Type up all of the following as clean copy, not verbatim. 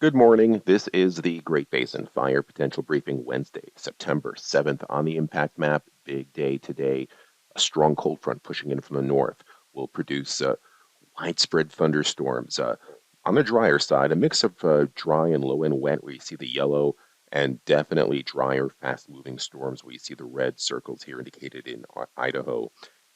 Good morning. This is the Great Basin Fire Potential Briefing Wednesday, September 7th on the impact map. Big day today. A strong cold front pushing in from the north will produce widespread thunderstorms. On the drier side, a mix of dry and low and wet where you see the yellow, and definitely drier, fast-moving storms where you see the red circles here indicated in Idaho.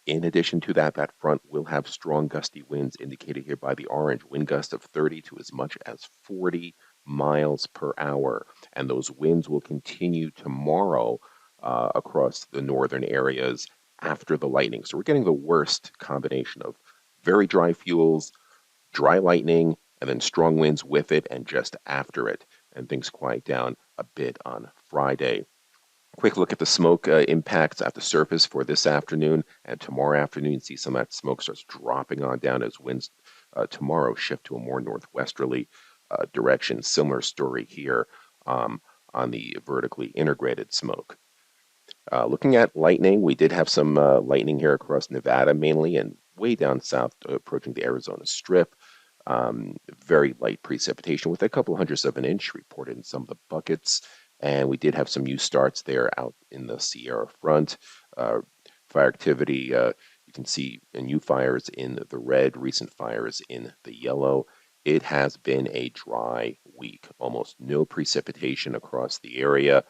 In addition to that, that front will have strong gusty winds indicated here by the orange, wind gusts of 30 to as much as 40 miles per hour. And those winds will continue tomorrow across the northern areas after the lightning. So we're getting the worst combination of very dry fuels, dry lightning, and then strong winds with it and just after it. And things quiet down a bit on Friday. Quick look at the smoke impacts at the surface for this afternoon and tomorrow afternoon. You see some of that smoke starts dropping on down as winds tomorrow shift to a more northwesterly direction. Similar story here on the vertically integrated smoke. Looking at lightning, we did have some lightning here across Nevada mainly and way down south approaching the Arizona Strip. Very light precipitation with a couple hundredths of an inch reported in some of the buckets. And we did have some new starts there out in the Sierra front. Fire activity, you can see new fires in the red, recent fires in the yellow. It has been a dry week, almost no precipitation across the area.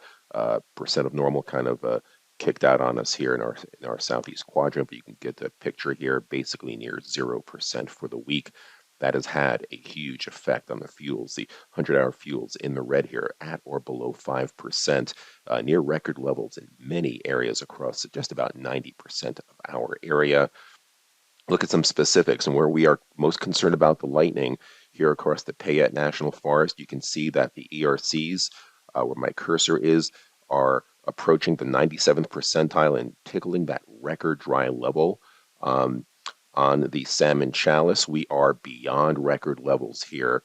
Percent of normal kind of kicked out on us here in our southeast quadrant, but you can get the picture here, basically near 0% for the week. That has had a huge effect on the fuels. The 100-hour fuels in the red here at or below 5%, near record levels in many areas across just about 90% of our area. Look at some specifics and where we are most concerned about the lightning. Here across the Payette National Forest, you can see that the ERCs, where my cursor is, are approaching the 97th percentile and tickling that record dry level. On the Salmon Chalice, we are beyond record levels here.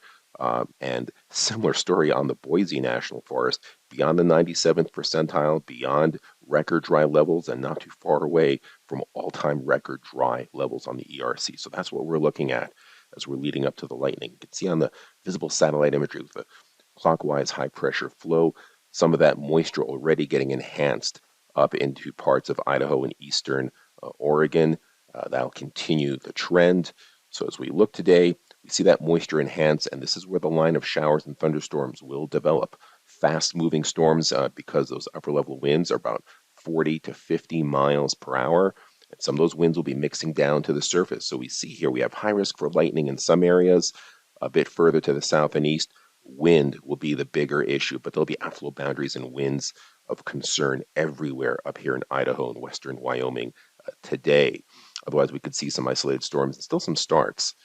And similar story on the Boise National Forest, beyond the 97th percentile, beyond record dry levels, and not too far away from all-time record dry levels on the ERC. So that's what we're looking at as we're leading up to the lightning. You can see on the visible satellite imagery with the clockwise high-pressure flow, some of that moisture already getting enhanced up into parts of Idaho and eastern Oregon. That'll continue the trend. So as we look today, we see that moisture enhance, and this is where the line of showers and thunderstorms will develop. Fast-moving storms because those upper-level winds are about 40 to 50 miles per hour. And some of those winds will be mixing down to the surface. So we see here we have high risk for lightning in some areas. A bit further to the south and east, wind will be the bigger issue, but there'll be outflow boundaries and winds of concern everywhere up here in Idaho and western Wyoming today. Otherwise, we could see some isolated storms and still some starts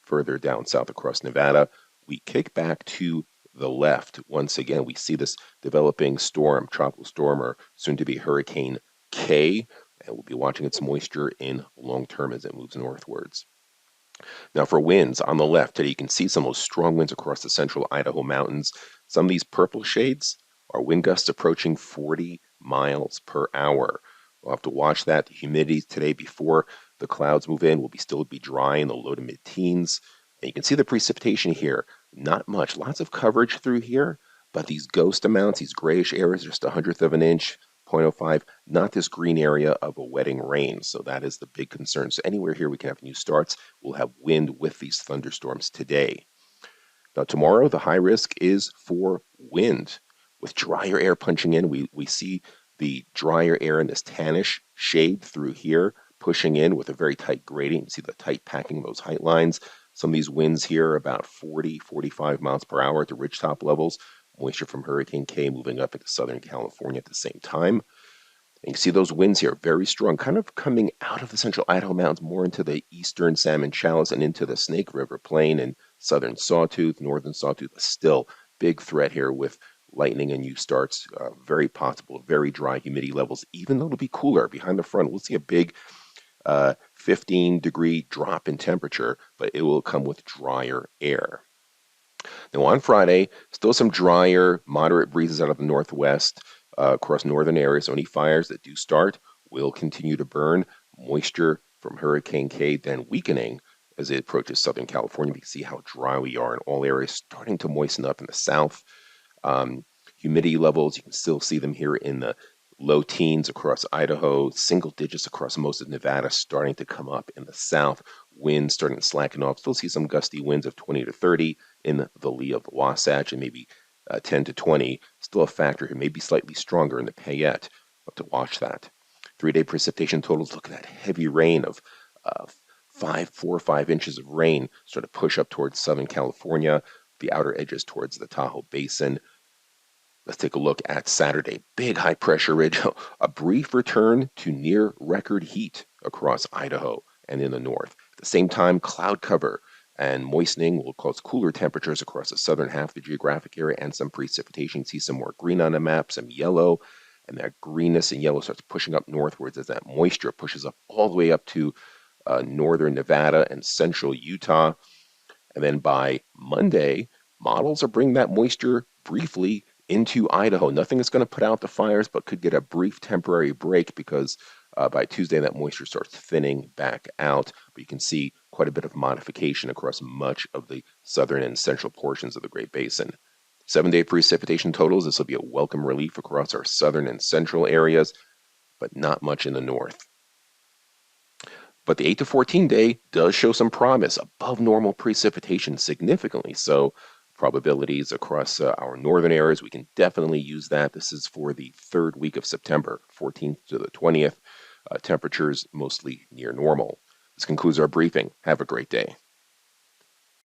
further down south across Nevada. We kick back to the left. Once again, we see this developing storm, tropical storm, or soon to be Hurricane K, and we'll be watching its moisture in long term as it moves northwards. Now for winds on the left, today you can see some of those strong winds across the central Idaho mountains. Some of these purple shades are wind gusts approaching 40 miles per hour. We'll have to watch that. The humidity today before the clouds move in will still be dry in the low to mid-teens. And you can see the precipitation here. Not much. Lots of coverage through here, but these ghost amounts, these grayish areas, just a hundredth of an inch, 0.05, not this green area of a wetting rain. So that is the big concern. So anywhere here we can have new starts. We'll have wind with these thunderstorms today. Now tomorrow, the high risk is for wind. With drier air punching in, we see the drier air in this tannish shade through here, pushing in with a very tight gradient. You see the tight packing of those height lines. Some of these winds here are about 40, 45 miles per hour at the ridgetop levels. Moisture from Hurricane K moving up into Southern California at the same time. And you see those winds here, very strong, kind of coming out of the central Idaho mountains, more into the eastern Salmon Chalice and into the Snake River Plain and southern Sawtooth, northern Sawtooth, but still big threat here with lightning and new starts, very possible, very dry humidity levels, even though it'll be cooler behind the front. We'll see a big 15-degree drop in temperature, but it will come with drier air. Now on Friday, still some drier, moderate breezes out of the northwest across northern areas. So any fires that do start will continue to burn. Moisture from Hurricane K then weakening as it approaches Southern California. We can see how dry we are in all areas, starting to moisten up in the south. Um, Humidity levels, you can still see them here in the low teens across Idaho, single digits across most of Nevada, starting to come up in the south. Winds starting to slacken off. Still see some gusty winds of 20 to 30 in the lee of the Wasatch, and maybe 10 to 20. Still a factor here, maybe slightly stronger in the Payette. Have to watch that. 3-day precipitation totals, look at that heavy rain of 4 or 5 inches of rain sort of push up towards Southern California, the outer edges towards the Tahoe Basin. Let's take a look at Saturday. Big high pressure ridge, a brief return to near record heat across Idaho and in the north. At the same time, cloud cover and moistening will cause cooler temperatures across the southern half of the geographic area and some precipitation. See some more green on the map, some yellow, and that greenness and yellow starts pushing up northwards as that moisture pushes up all the way up to northern Nevada and central Utah. And then by Monday, models are bringing that moisture briefly into Idaho. Nothing is going to put out the fires, but could get a brief temporary break because by Tuesday that moisture starts thinning back out. But you can see quite a bit of modification across much of the southern and central portions of the Great Basin. 7-day precipitation totals. This will be a welcome relief across our southern and central areas, but not much in the north. But the 8 to 14 day does show some promise, above normal precipitation, significantly so. Probabilities across our northern areas, we can definitely use that. This is for the third week of September, 14th to the 20th. Temperatures mostly near normal. This concludes our briefing. Have a great day.